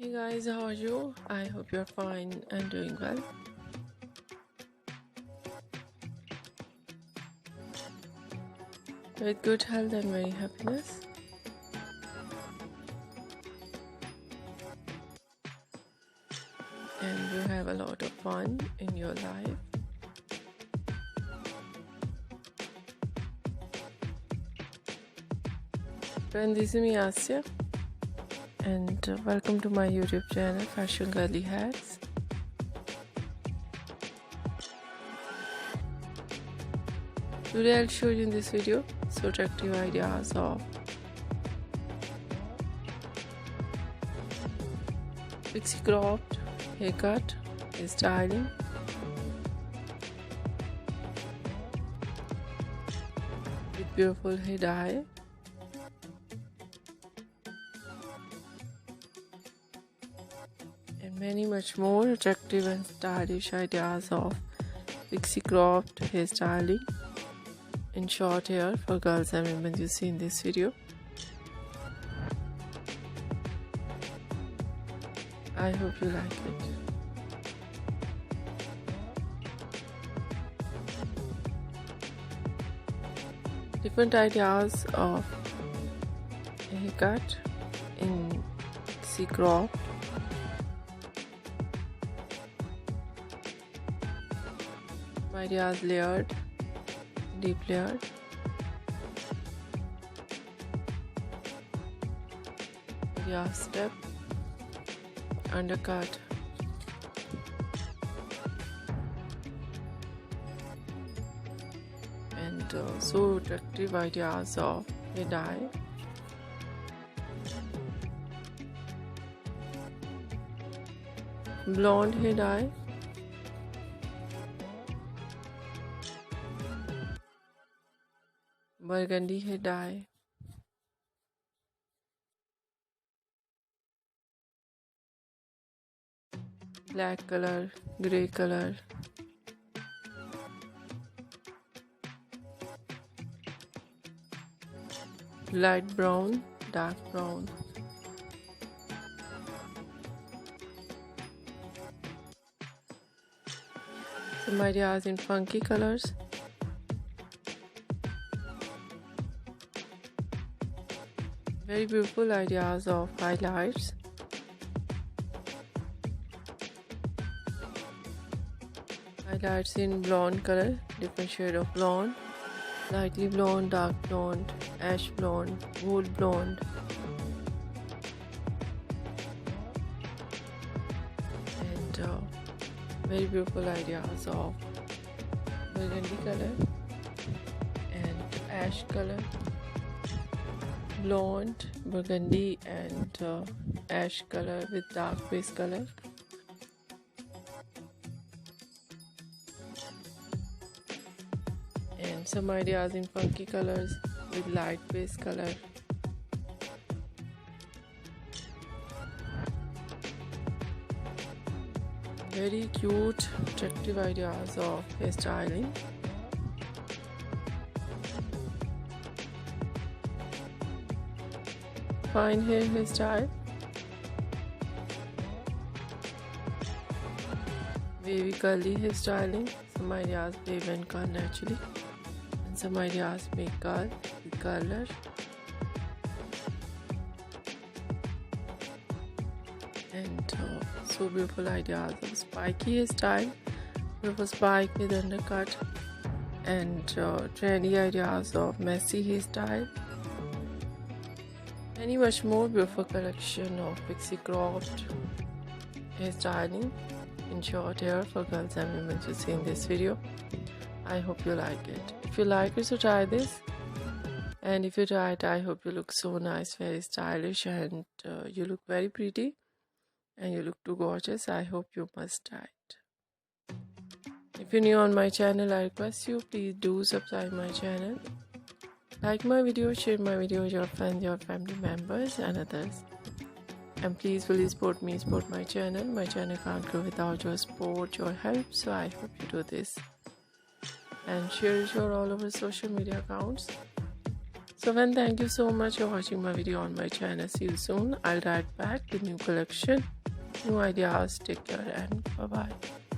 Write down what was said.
Hey guys, how are you? I hope you're fine and doing well. With good health and very happiness. And you have a lot of fun in your life. Friends, this is me Asya and welcome to my YouTube channel Fashion Girly Hacks. Today I'll show you in this video so attractive ideas of pixie cropped haircut, styling, with beautiful hair dye, and many much more attractive and stylish ideas of pixie cropped hairstyling in short hair for girls and women you see in this video. I hope you like it. Different ideas of a haircut in pixie cropped. Ideas layered, deep layered. Ideas step, undercut, and so attractive ideas of a dye. Blonde hair dye, burgundy hair dye, black color, grey color, light brown, dark brown, some ideas in funky colors, very beautiful ideas of highlights, highlights in blonde color, different shade of blonde, lightly blonde, dark blonde, ash blonde, gold blonde, and very beautiful ideas of burgundy color and ash color, blonde, burgundy and ash color with dark base color. And some ideas in funky colors with light base color. Very cute, attractive ideas of hairstyling. Fine hairstyle, wavy curly hairstyling, some ideas wave and curl naturally, and some ideas make curl with curler, and so beautiful ideas of spiky hairstyle, beautiful spike with undercut, and trendy ideas of messy hairstyle. Any much more beautiful collection of pixie cropped hairstyling in short hair for girls and women to see in this video. I hope you like it. If you like it, so try this. And if you try it, I hope you look so nice, very stylish, and you look very pretty and you look too gorgeous. I hope you must try it. If you're new on my channel, I request you please do subscribe my channel. Like my video, share my video with your friends, your family members and others. And please support me, support my channel. My channel can't grow without your support, your help. So I hope you do this. And share it all over social media accounts So then, thank you so much for watching my video on my channel. See you soon. I'll write back with new collection, new ideas. Take care and bye bye.